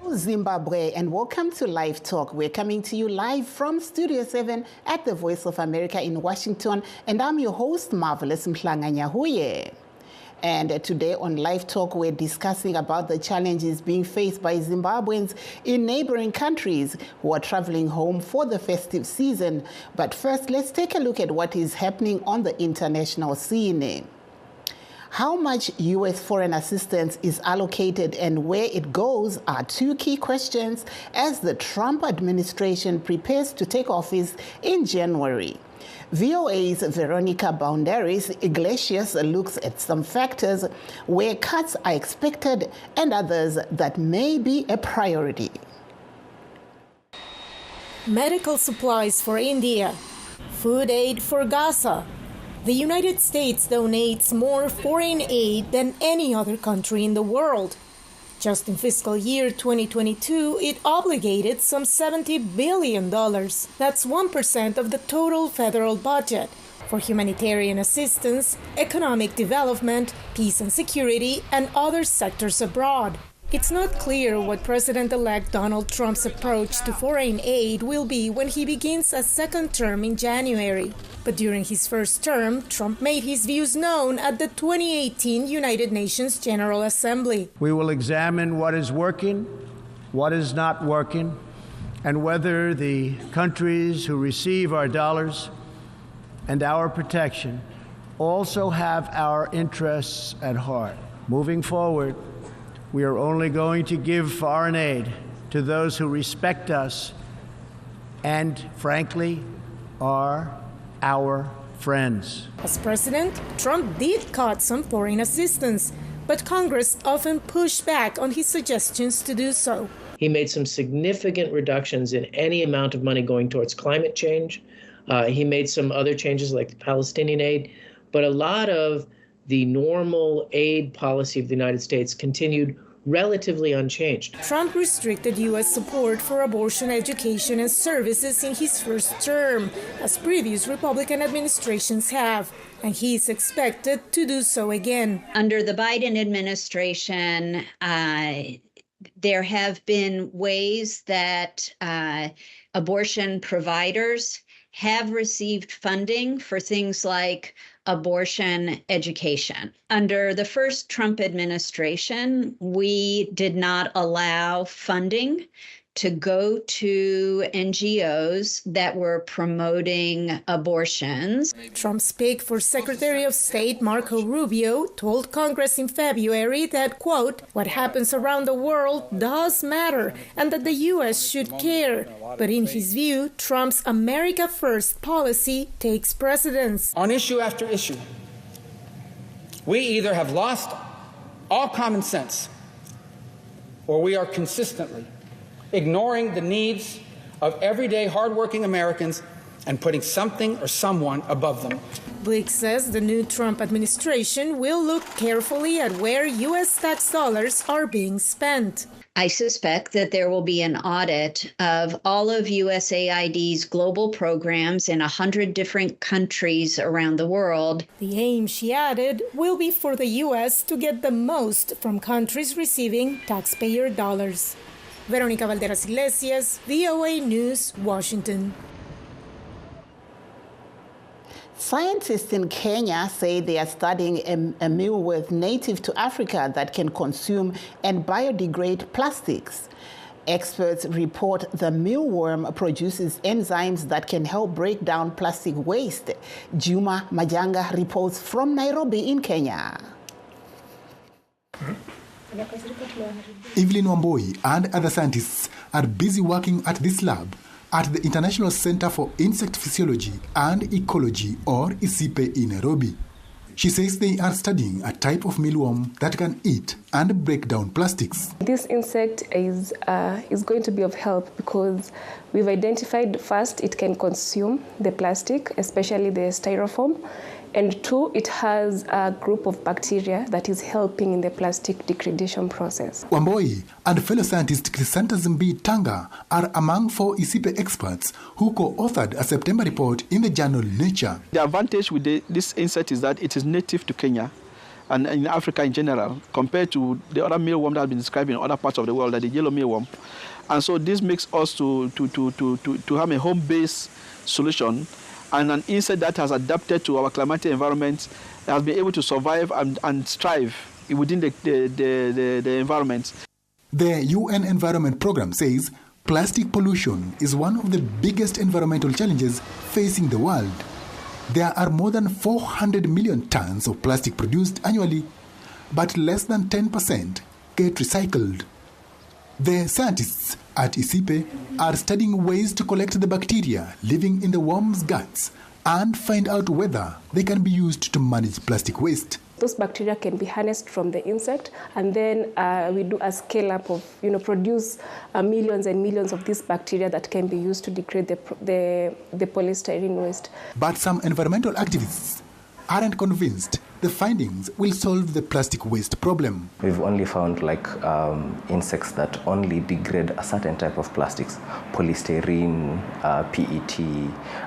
Hello, Zimbabwe, and welcome to LiveTalk. We're coming to you live from Studio 7 at the Voice of America in Washington, and I'm your host, Marvelous Mhlanganyahuye. And today on LiveTalk, we're discussing about the challenges being faced by Zimbabweans in neighboring countries who are traveling home for the festive season. But first, let's take a look at what is happening on the international scene. How much U.S. foreign assistance is allocated and where it goes are two key questions as the Trump administration prepares to take office in January. VOA's Veronica Boundaris Iglesias looks at some factors where cuts are expected and others that may be a priority. Medical supplies for India, food aid for Gaza. The United States donates more foreign aid than any other country in the world. Just in fiscal year 2022, it obligated some $70 billion. That's 1% of the total federal budget for humanitarian assistance, economic development, peace and security, and other sectors abroad. It's not clear what President-elect Donald Trump's approach to foreign aid will be when he begins a second term in January. But during his first term, Trump made his views known at the 2018 United Nations General Assembly. We will examine what is working, what is not working, and whether the countries who receive our dollars and our protection also have our interests at heart. Moving forward, we are only going to give foreign aid to those who respect us and, frankly, are our friends. As president, Trump did cut some foreign assistance, but Congress often pushed back on his suggestions to do so. He made some significant reductions in any amount of money going towards climate change. He made some other changes like the Palestinian aid, but a lot of the normal aid policy of the United States continued relatively unchanged. Trump restricted U.S. support for abortion education and services in his first term, as previous Republican administrations have, and he is expected to do so again. Under the Biden administration, there have been ways that abortion providers have received funding for things like abortion education. Under the first Trump administration, we did not allow funding to go to NGOs that were promoting abortions. Trump's pick for Secretary of State Marco Rubio told Congress in February that, quote, what happens around the world does matter and that the U.S. should care. But in his view, Trump's America First policy takes precedence. On issue after issue, we either have lost all common sense or we are consistently ignoring the needs of everyday hardworking Americans and putting something or someone above them. Blick says the new Trump administration will look carefully at where U.S. tax dollars are being spent. I suspect that there will be an audit of all of USAID's global programs in 100 different countries around the world. The aim, she added, will be for the U.S. to get the most from countries receiving taxpayer dollars. Veronica Valderas Iglesias, VOA News, Washington. Scientists in Kenya say they are studying a mealworm native to Africa that can consume and biodegrade plastics. Experts report the mealworm produces enzymes that can help break down plastic waste. Juma Majanga reports from Nairobi in Kenya. Evelyn Wamboi and other scientists are busy working at this lab at the International Center for Insect Physiology and Ecology, or ICIPE, in Nairobi. She says they are studying a type of mealworm that can eat and break down plastics. This insect is going to be of help because we've identified, first, it can consume the plastic, especially the styrofoam, and two, it has a group of bacteria that is helping in the plastic degradation process. Wamboi and fellow scientist Crisanta Zimbi Tanga are among 4 ICIPE experts who co-authored a September report in the journal Nature. The advantage with this insect is that it is native to Kenya, and in Africa in general, compared to the other mealworm that has been described in other parts of the world, like the yellow mealworm. And so this makes us to have a home-based solution, and an insect that has adapted to our climatic environment, has been able to survive and thrive within the environment. The UN Environment Programme says plastic pollution is one of the biggest environmental challenges facing the world. There are more than 400 million tons of plastic produced annually, but less than 10% get recycled. The scientists at ISIPE are studying ways to collect the bacteria living in the worm's guts and find out whether they can be used to manage plastic waste. Those bacteria can be harnessed from the insect, and then we do a scale-up of, produce millions and millions of these bacteria that can be used to degrade the polystyrene waste. But some environmental activists aren't convinced the findings will solve the plastic waste problem. We've only found insects that only degrade a certain type of plastics, polystyrene, PET,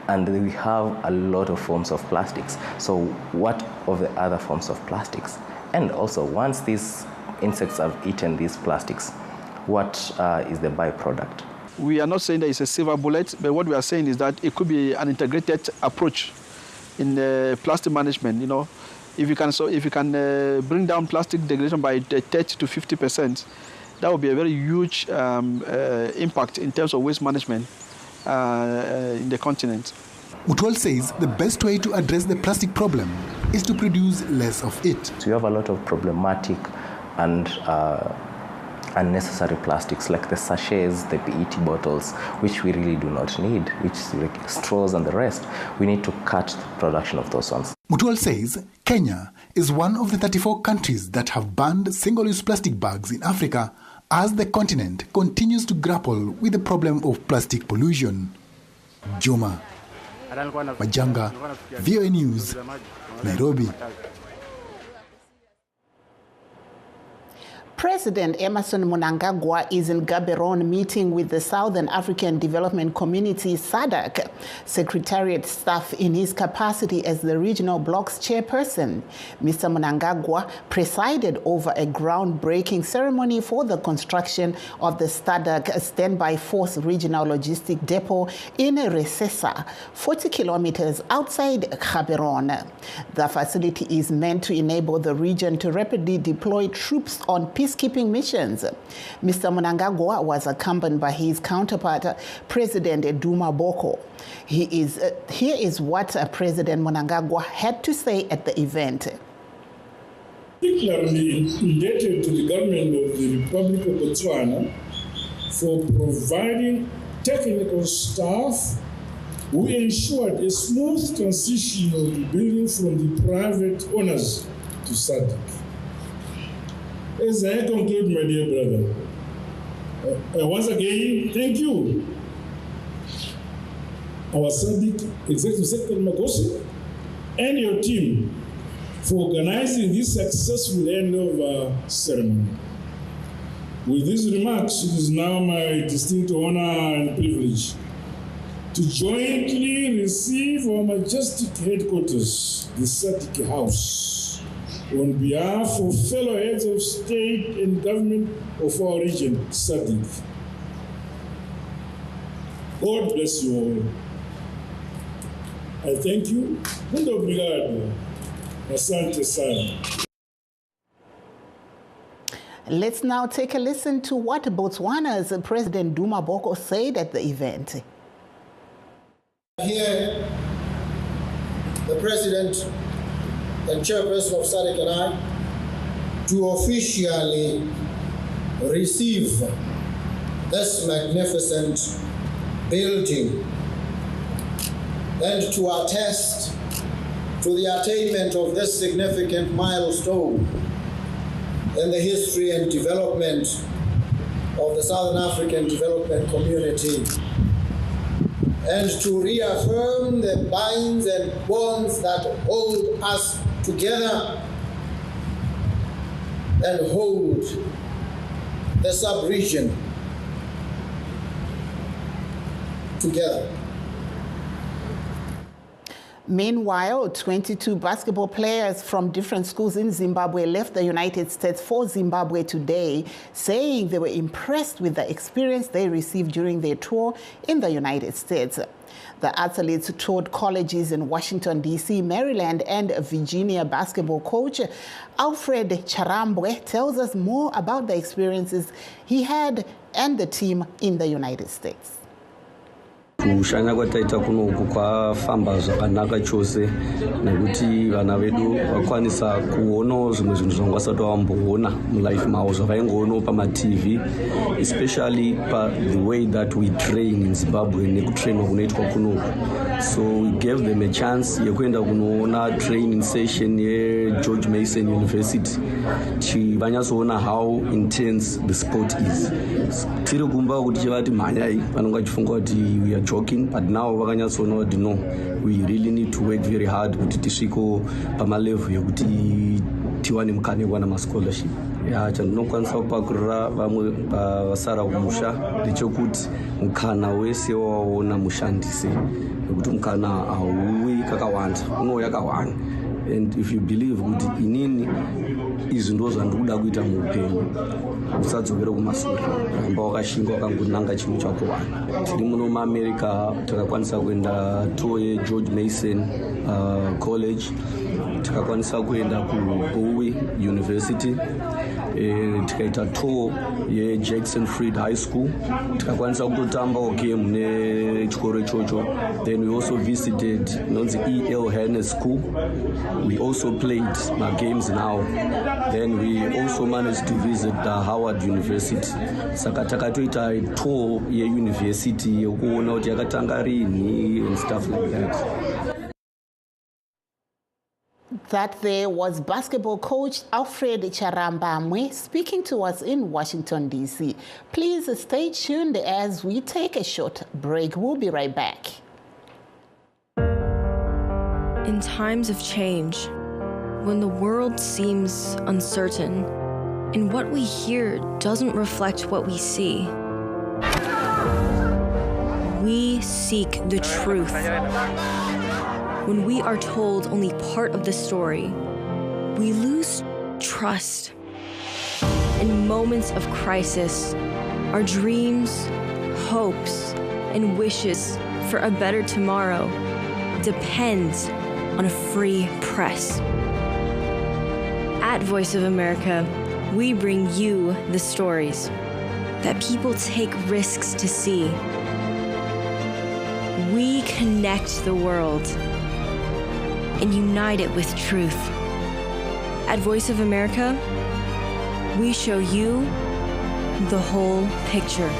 and we have a lot of forms of plastics. So what of the other forms of plastics? And also, once these insects have eaten these plastics, what is the byproduct? We are not saying that it's a silver bullet, but what we are saying is that it could be an integrated approach in plastic management. If you can bring down plastic degradation by 30 to 50%, that would be a very huge impact in terms of waste management in the continent. Utwal says the best way to address the plastic problem is to produce less of it. So you have a lot of problematic and unnecessary plastics like the sachets, the PET bottles, which we really do not need, which is like straws and the rest. We need to cut the production of those ones. Mutual says Kenya is one of the 34 countries that have banned single-use plastic bags in Africa as the continent continues to grapple with the problem of plastic pollution. Juma Majanga, VOA News, Nairobi. President Emmerson Mnangagwa is in Gaborone meeting with the Southern African Development Community SADC Secretariat staff in his capacity as the regional bloc's chairperson. Mr. Mnangagwa presided over a groundbreaking ceremony for the construction of the SADC Standby Force Regional Logistic Depot in Resesa, 40 kilometers outside Gaborone. The facility is meant to enable the region to rapidly deploy troops on peacekeeping missions. Mr. Mnangagwa was accompanied by his counterpart, President Duma Boko. Here is what President Mnangagwa had to say at the event. Particularly indebted to the government of the Republic of Botswana for providing technical staff who ensured a smooth transition of the building from the private owners to SADC. As I conclude, my dear brother, once again, thank you, our SADC Executive Secretary Magosi and your team for organizing this successful handover ceremony. With these remarks, it is now my distinct honor and privilege to jointly receive our majestic headquarters, the SADC House, on behalf of fellow heads of state and government of our region, SADC. God bless you all. I thank you. Muito obrigado. Asante sana. Let's now take a listen to what Botswana's President Duma Boko said at the event. Here, the President and Chairperson of SADC and I, to officially receive this magnificent building and to attest to the attainment of this significant milestone in the history and development of the Southern African Development Community, and to reaffirm the binds and bonds that hold us together and hold the sub-region together. Meanwhile, 22 basketball players from different schools in Zimbabwe left the United States for Zimbabwe today, saying they were impressed with the experience they received during their tour in the United States. The athletes toured colleges in Washington, D.C., Maryland, and Virginia. Basketball coach Alfred Charambwe tells us more about the experiences he had and the team in the United States. Kushanya kwataita kunoku kwafamba zvakanaka chose nekuti vana vedu vakwanisa kuonawo zvimwe zvinhu zvanga vasati vamboona mulife mavo zvavaingoona pama-TV, especially the way that we train in Zimbabwe nekutrainwa kunoitwa kunoku. So we gave them a chance yekuenda kunoona training session yeGeorge Mason University vanyatsoona how intense the sport is. Tiri kumba kuti chivati mhanyai vanonga vachifunga kuti we are joking, but now vakanyatsoona kuti no, we really need to work very hard kuti tisviko pamalevel yekuti tiwane mukana yekuwana mascholarship. Chandinokwanisa kupakurira vamwe vasara kumusha ndechekuti mukana wese wawaona mushandise, nekuti mukana hauwi kakawanda, unouya kawanda. And if you believe kuti inini izvi ndo zvandikuda kuita muupenyu, usadzokere kumashure, ramba wakashinga wakangonanga chinhu chako wani. Tiri muno muAmerica takakwanisa kuenda tour yeGeorge Mason College, takakwanisa kuenda kuBowie University, tikaita tour yeJackson Freed High School, tikakwanisa kutotambawo game nechikoro ichocho. Then we also visited nonzi E.L. Hannes School. We also played my games now. Then we also managed to visit the Howard University. Saka takatoita tour yeuniversity yekuona kuti yakatanga rini and stuff like that. That there was basketball coach Alfred Charambwe speaking to us in Washington, D.C. Please stay tuned as we take a short break. We'll be right back. In times of change, when the world seems uncertain and what we hear doesn't reflect what we see, we seek the truth. When we are told only part of the story, we lose trust. In moments of crisis, our dreams, hopes, and wishes for a better tomorrow depends on a free press. At Voice of America, we bring you the stories that people take risks to see. We connect the world and unite it with truth. At Voice of America, we show you the whole picture.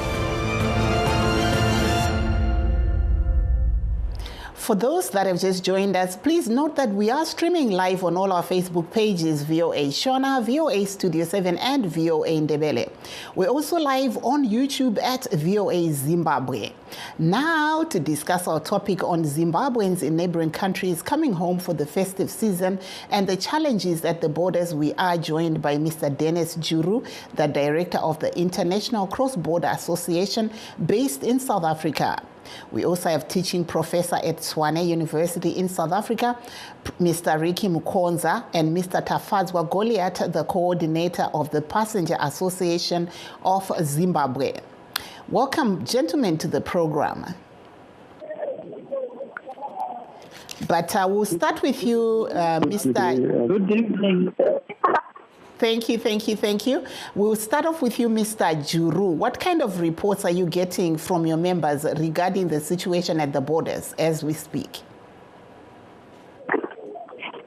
For those that have just joined us, please note that we are streaming live on all our Facebook pages, VOA Shona, VOA Studio 7, and VOA Ndebele. We're also live on YouTube at VOA Zimbabwe. Now, to discuss our topic on Zimbabweans in neighboring countries coming home for the festive season and the challenges at the borders, we are joined by Mr. Dennis Juru, the director of the International Cross-Border Association based in South Africa. We also have teaching professor at Tshwane University in South Africa, Mr. Ricky Mukonza, and Mr. Tafadzwa Goliath, the coordinator of the Passenger Association of Zimbabwe. Welcome, gentlemen, to the program. But we'll start with you, Mr. Good evening. Thank you. We'll start off with you, Mr. Juru. What kind of reports are you getting from your members regarding the situation at the borders as we speak?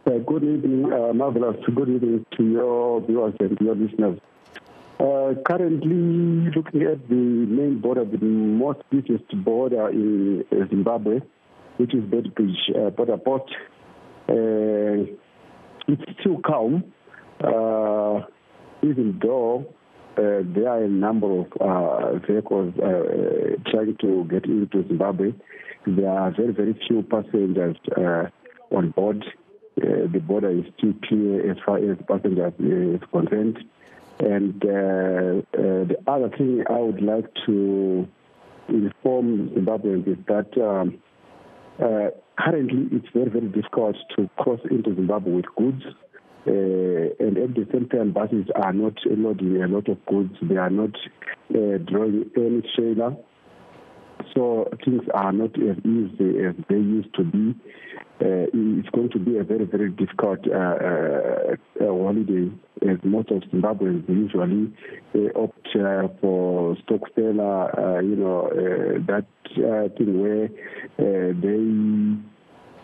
Good evening, Marvelous. Good evening to your viewers and your listeners. Currently, looking at the main border, the most busiest border in Zimbabwe, which is Bedbridge border post, it's still calm. Even though there are a number of vehicles trying to get into Zimbabwe, there are very, very few passengers on board. The border is still clear as far as passengers is concerned. And the other thing I would like to inform Zimbabweans is that Currently, it's very, very difficult to cross into Zimbabwe with goods. And at the same time, buses are not loading a lot of goods. They are not drawing any trailer. So things are not as easy as they used to be. It's going to be a very, very difficult holiday, as most of Zimbabweans usually opt for Stokfella, that thing where they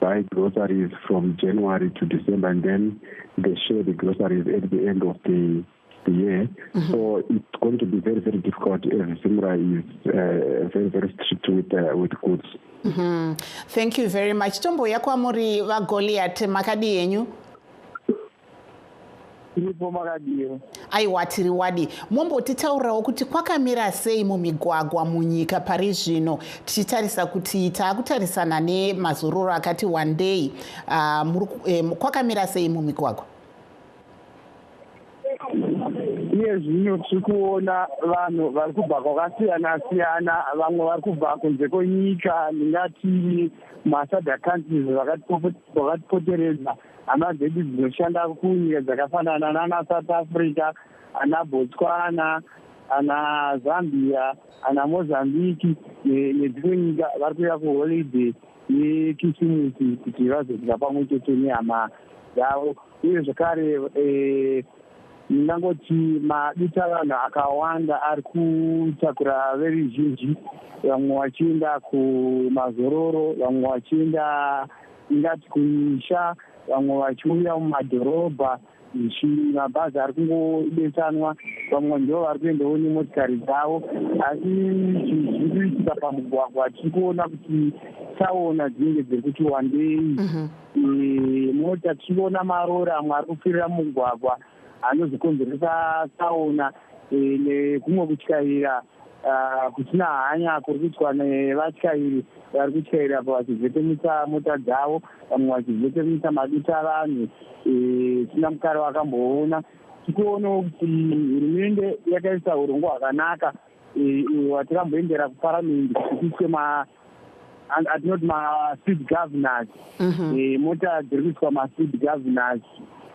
buy groceries from January to December, and then they share the groceries at the end of the year. So it's going to be very, very difficult as Zimra is very, very strict with goods. Thank you very much. Tombo yakwa muri va Goliath makadi yenyu? Aiwa tiri wadi. Mumbotitaurawo kuti kwakamira sei mumigwagwa munyika pari zvino tichitarisa kuti taakutarisana nemazororo akati one day. Kwakamira sei mumigwagwa? Iye zvino tirikuona vanhu vari kubva kwakasiyana siyana, vamwe vari kubva kunze kwenyika, ndingati masada countries vakatipoteredza, hama dzedu dzinoshanda kunyika dzakafanana nana South Africa, ana Botswana, ana Zambia, ana Mozambique nedzimwe nyika vari kuuya kuholiday yekisimusi kuti vazosvika pamwe chete nehama dzavo. Uye zvakare ndingangoti madutavanhu akawanda ari kutakura veruzhinji, vamwe vachienda kumazororo, vamwe vachienda ingati kumisha, vamwe vachiuya mumadhorobha, mabhazi ari kungobesanwa, vamwe ndo vari kuendawo nemotikari dzavo. Asi zviri kuitika pamugwagwa tiri kuona kuti tsaona dzinenge dziri kuti wandei, mota tiri kuona marori amwe ari kufirira mugwagwa anozokonzeresa tsaona nekumwe kutyaira kusina hanya kuri kuitwa nevatyairi vari kutyaira vachizetemisa mota dzavo, vamwe vachizetemisa maduta vanhu sina mukare wakamboona. Tirikuonawo kuti hurumende yakaisa urongwa hwakanaka hwatikamboendera kuparamende kutiswe atinoti ma-speed governors, mota dziri kuiswa ma-speed governors.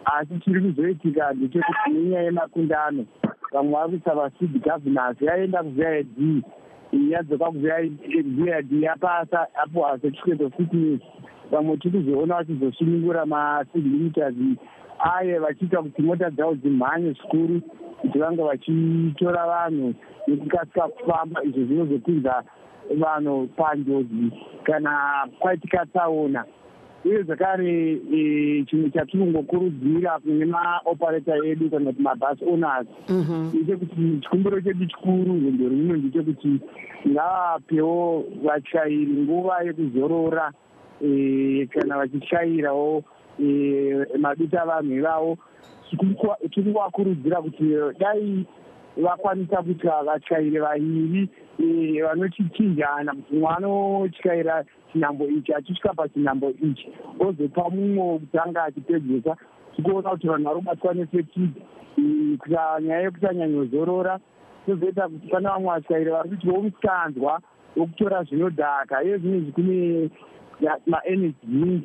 Asi chiri kuzoitika ndechekuti nenyaya yemakundano, vamwe vari kuisa va-speed governors yaenda kuVID, yadzoka kuVID yapasa apo certificate of fitness. Vamwe tiri kuzoona vachizosunungura ma-speed limiters aye vachiita kuti mota dzavo dzimhanye zvikuru, kuti vange vachitora vanhu nekukasika kufamba. Izvo zvinozopinza vanhu panjodzi kana kwaitika tsaona. Uye zvakare chimwe chatiringokurudzira kune maoperator edu kana kuti mabus owners ndechekuti chikumbiro chedu chikuru rwendo rwuno ndechekuti ngavapewo vatyairi nguva yekuzorora kana vachityairawo maduta vanhu ivavo. Tiri kuvakurudzira kuti dai vakwanisa kuita vatyairi vaviri vanochichinjana, kuti mumwe anotyaira chinhambo ichi achisvika pachinhambo ichi ozopa mumwe kutanga achipedzesa. Tikuona kuti vanhu vari kubatwa nefetidi nyaya yekusanyanyozorora. Tozoita kuti pana vamwe vatyairi vari kuitwawo mukanzwa wokutora zvinodhaka, iye zvinezvi kune maenergy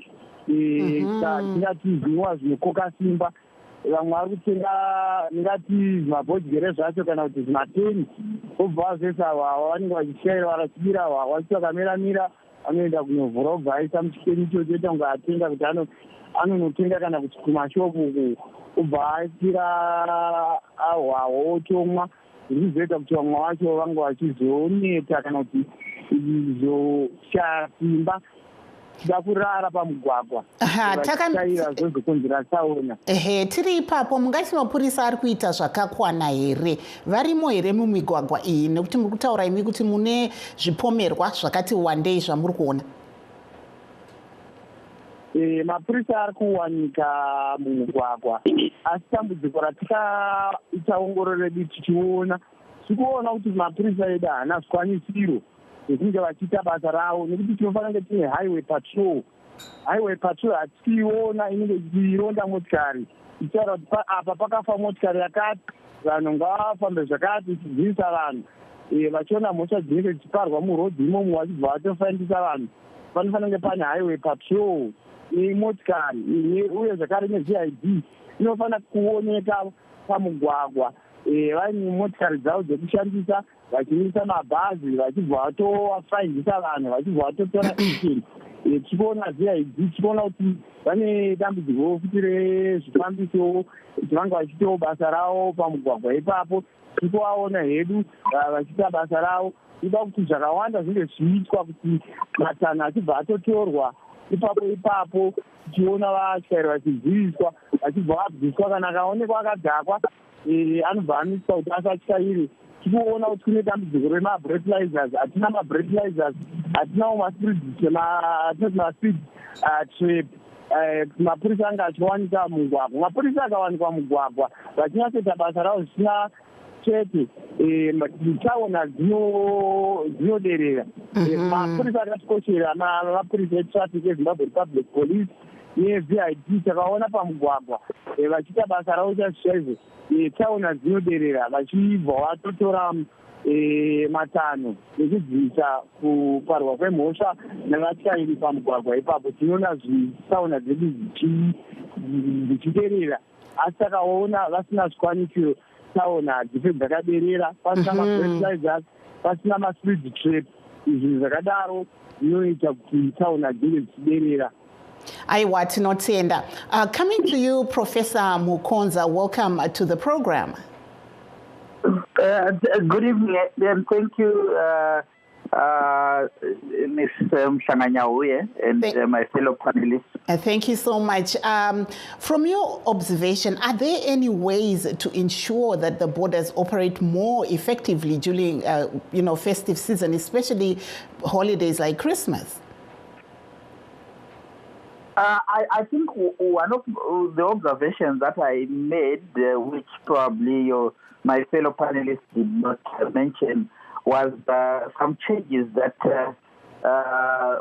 tingati zvinova zvinokoka simba. Vamwe vari kutenga ndingati zvimabhodhigere zvacho kana kuti zvimateni, vobva vazoisa hwahwa, vanenge vachityaira varasibira hwahwa, vachiti vakamira anoenda kunovhura obva aisa muchikeni icho choita kunge atenga kuti anonotenga kana kuti kumashopu uku, obva aisira hwahwa otomwa. Zviri kuzoita kuti vamwe vacho vange vachizoneta kana kuti izoshaya simba tida kurara pamugwagwa vachityaira zvozokonzera tsaona. Tiri ipapo mungati mapurisa ari kuita zvakakwana here? Varimo here mumigwagwa iyi? Nekuti muri kutaura imi kuti mune zvipomerwa zvakati wandei zvamuri kuona. Mapurisa ari kuwanika mumugwagwa, asi dambudziko ratikaita ongororo redu tichiona, tirikuona kuti mapurisa edu haana zvikwanisiro zvekunge vachiita basa ravo, nekuti tinofanira kunge tine highway patrol. Highway patrol hatiiona inenge ichironda motikari ichitaura kuti apa pakafa motikari yakati, vanhu ngavafambe zvakati, ichidzidzisa vanhu vachiona mhosva dzinenge dzichiparwa murodhi imomo vachibva vatofaindisa vanhu panofanira kunge pane highway patrol nemotikari uye zvakare neVID inofanira kuoneka pamugwagwa vaine motikari dzavo dzekushandisa vachimisa mabhazi vachibva vatofaindisa vanhu vachibva vatotora action tichiona VID tichiona kuti vane dambudziko futi rezvifambiso kuti vange vachitawo basa ravo pamugwagwa ipapo tikuvaona hedu vachiita basa ravo ida kuti zvakawanda zvinge zviitwa kuti matanho achibva atotorwa ipapo tichiona vatyairi vachiziviswa vachibva vabviswa kana akaonekwa akadhakwa anobva aniswa kuti asatyairi tikuona kuti kune dambudziko remabreathalyzers hatina mabreathalyzers hatinawo maspeed trap mapurisa anga achiwanikwa mugwagwa mapurisa akawanikwa mugwagwa vachinyatsota basa ravo zvisina chete taona dzinoderera mapurisa akatikoshera mapurisa etraffic eZimbabwe Republic Police neVID takaona pamugwagwa vachiita basa ravo chaizvo taona dzinoderera vachibva vatotora matanho nekudziisa kuparwa kwemhosva nevatyairi pamugwagwa ipapo tinoona tauna dzedu dzichiderera asi takaona vasina zvikwanisiro taona hadzisi dzakaderera pasina mabreathalyzers pasina maspeed trap izvi zvakadaro zvinoita kuti tauna dzinge dzichiderera. Aiwa tinotenda. Coming to you, Professor Mukonza, welcome to the program. Good evening, and thank you, Ms. Mshanganyahuye and my fellow panelists. Thank you so much. From your observation, are there any ways to ensure that the borders operate more effectively during, festive season, especially holidays like Christmas? I think one of the observations that I made, which probably my fellow panelists did not mention, was some changes that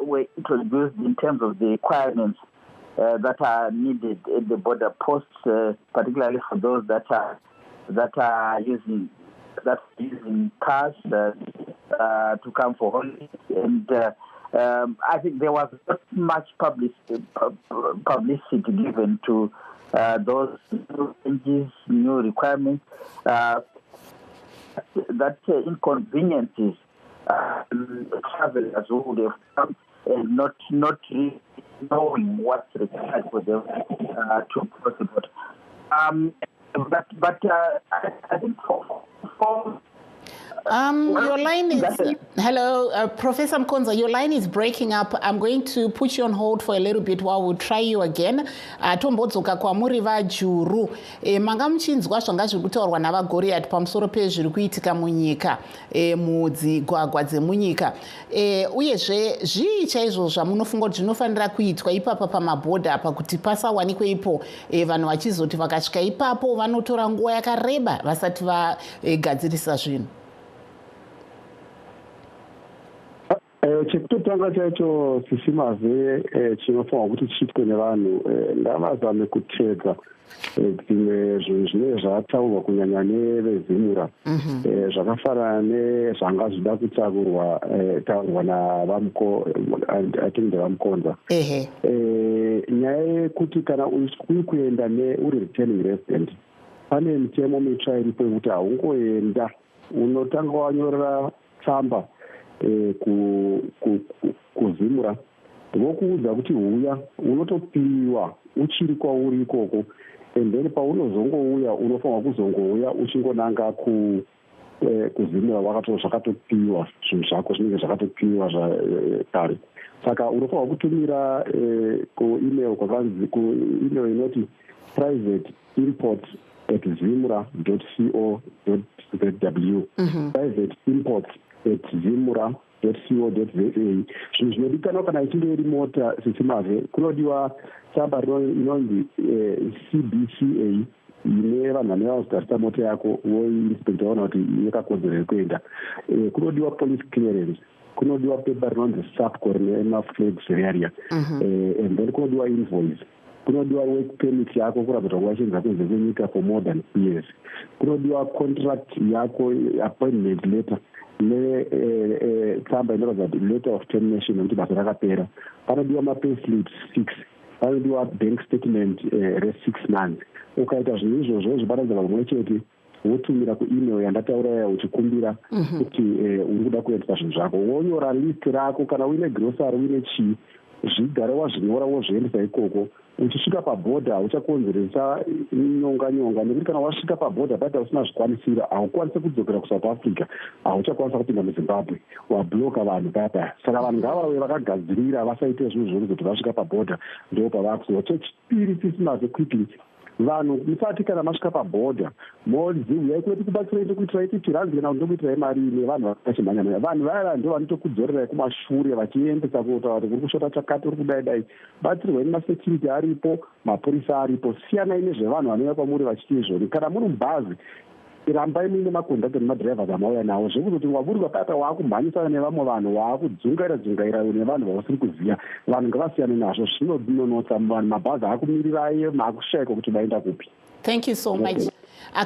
were introduced in terms of the requirements that are needed at the border posts, particularly for those that are using cars to come for holidays. And I think there was not much publicity given to those new changes, new requirements, that inconveniences travelers who would have come and not really knowing what's required for them to cross the border. But I think for your line is... Hello, Professor Mkonza, your line is breaking up. I'm going to put you on hold for a little bit while we'll try you again. Tombodzoka kwamuri vajuru. Manga muchinzwa zvanga zviri kutaurwa navagoriati pamusoro pezviri kuitika munyika mudzigwagwa dzemunyika. Uyezve zvii chaizvo zvamunofunga kuti zvinofanira kuitwa ipapa pamabhodha apa kuti pasawanikwe ipo vanhu vachizoti vakasvika ipapo vanotora nguva yakareba vasati vagadzirisa zvinhu? Chekutotanga chacho sisimazve chinofanwa kuti chiitwe nevanhu ngavazame kutedza dzimwe zvinhu zvinenge zvataurwa kunyanya nevezimura zvakafanana nezvanga zvida kutaurwa navamukonza nyaya yekuti kana uri kuenda uri returning resident pane mitemo mitsva iripo yekuti haungoenda unotanga wanyorera tsamba kuzimura vokuudza kuti huya unotopiwa uchiri kwauri ikoko, and then paunozongouya unofanwa kuzongouya uchingonanga kuzimura zvakatopiwa zvinhu zvako zvinenge zvakatopiwa kare. Saka unofanwa kutumira kuemail kwakanzi kuemail inoti private import @zimura.co.zw private import @zimura.co.za. Zvinhu zvinodikanwa kana ichinge iri mota sisimazve kunodiwa tsamba inonzi CBCA ine vanhu vanenge vazostarisa mota yako voinspecta vaona kuti yakakodzera kuenda. Kunodiwa police clearance, kunodiwa pepa rinonzi SAPCO rine flags area, and then kunodiwa invoice, kunodiwa work permit yako kurabata nguva chenza kunze kwenyika for more than years, kunodiwa contract yako appointment letter netsamba inoratidza kuti letter of termination nokuti basa rakapera. Panodiwa mapayslip 6, panodiwa bank statement re6 months. Ukaita zvinhu izvozvo zvibatanidza pamwe chete wotumira kuemail yandataura uchikumbira kuti uri kuda kuendesa zvinhu zvako, wonyora list rako, kana uine grocery uine chii zvigare wazvinyora wozviendesa ikoko. Uchisvika pabhodha uchakonzeresa nyonga nekuti kana wasvika pabhodha pati usina zvikwanisiro haukwanisi kudzokera kuSouth Africa, hauchakwanisa kupinda muZimbabwe, wabloka vanhu papa. Saka vanhu ngavave vakagadzirira vasaite zvinhu zvekuti kuti vasvika pabhodha ndo pavakuziva. Chechipiri tisinazo quickly, vanhu musati kana masvika pabhodha moziuyai kuti kubatsirei kuitira kuti tiranzi kana ndokuitirai mari ine vanhu vakachimhanya. Vanhu vaya ndo vanotokudzorerai kumashure vachiendesa kutaura kuti kuri kushota chakati, uri kudai dai. Batsirwai masecurity aripo, mapurisa aripo. Siyanai nezvevanhu vanouya kwamuri vachiti izvoni. Kana muri mubhazi rambai muine makondakta nemadhiraivhas amauya nawo, zvekuti waburwa pata waakumhanyisana nevamwe vanhu, waakudzungaira nevanhu vausiri kuziva. Vanhu ngavasiyane nazvo, zvinodinonotsa. Vanhu mabhazi aakumirirai, maakushayika kuti vaenda kupi. Thank you so much.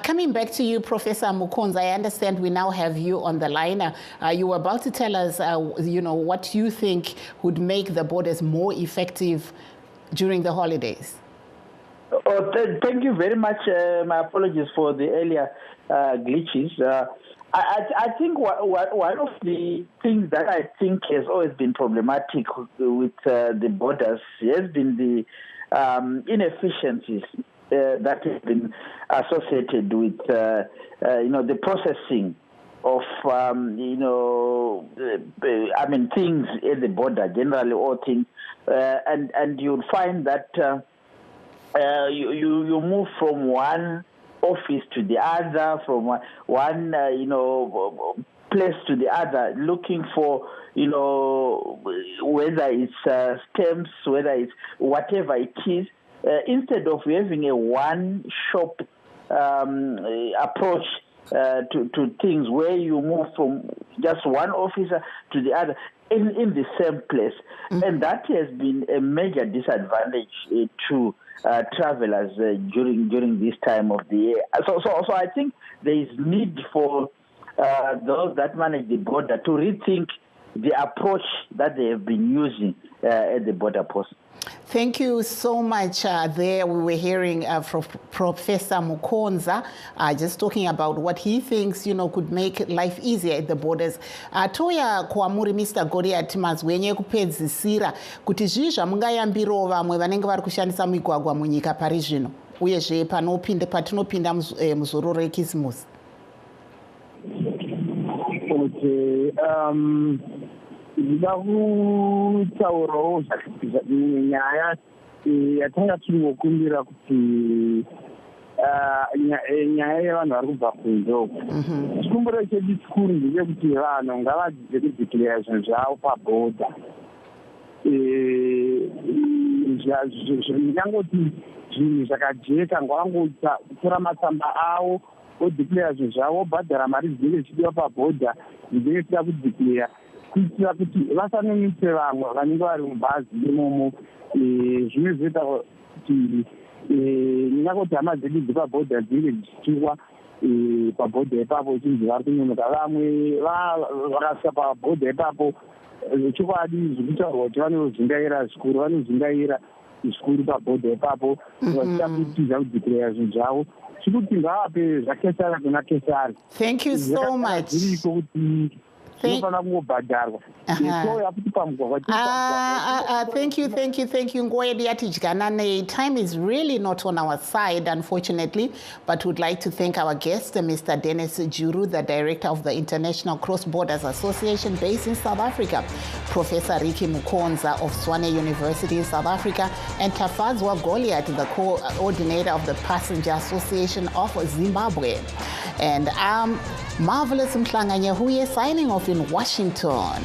Coming back to you, Professor Mukonza, I understand we now have you on the line. You were about to tell us, what you think would make the borders more effective during the holidays. Oh, thank you very much. My apologies for the earlier glitches. I think one of the things that I think has always been problematic with the borders has been the inefficiencies that have been associated with, the processing of, things at the border, generally all things. And you'll find that you move from one office to the other, from one place to the other, looking for, whether it's stamps, whether it's whatever it is, instead of having a one-shop approach to things where you move from just one officer to the other in the same place. And that has been a major disadvantage to travelers during this time of the year. So I think there is need for those that manage the border to rethink the approach that they have been using at the border post. Thank you so much. There we were hearing from Professor Mukonza just talking about what he thinks, could make life easier at the borders. Toya kuamuri Mr. Goliath mazwenye kupedzisira kuti zvii zvamungayambirawo vamwe vanenge vari kushandisa migwagwa munyika pari zvino uyezve patinopinda muzororo rekisimusi. Ndida kutaurawo nyaya yatanga tingokumbira kuti nyaya yevanhu vari kubva kunze. Chikumbiro chedu chikuru ndechekuti vanhu ngavadzidze kudhikleya zvinhu zvavo pabhodha. Ndingangoti zvinhu zvakajeka ngavangotora matsamba avo vodhikleya zvinhu zvavo, vobhadhara mari dzinenge chidiwa pabhodha dzinenge chida kudhikleya, kuitira kuti vasanonise vamwe vanenge vari mubhazi imomo. Zvimwe zvoita kuti ndingangoti hama dzedu dzepabhodha dzinenge dzichiwa pabhodha ipapo chinzi vari kunyemuka. Vamwe vakasvika pabhodha ipapo chokwadi zvekutaurwa kuti vanozingaira zvikuru pabhodha ipapo vachida kutiza kudhikleya zvinhu zvavo. Chikuti ngavape zvakesari kuna kesari. Thank you so much. Thank you. Time is really not on our side, unfortunately, but we'd like to thank our guest, Mr. Dennis Juru, the director of the International Cross Borders Association based in South Africa, Professor Ricky Mukonza of Swane University in South Africa, and Tafazwa Goliath, the coordinator of the Passenger Association of Zimbabwe. And I'm Marvelous Mhlanga Nyahuye signing off in Washington.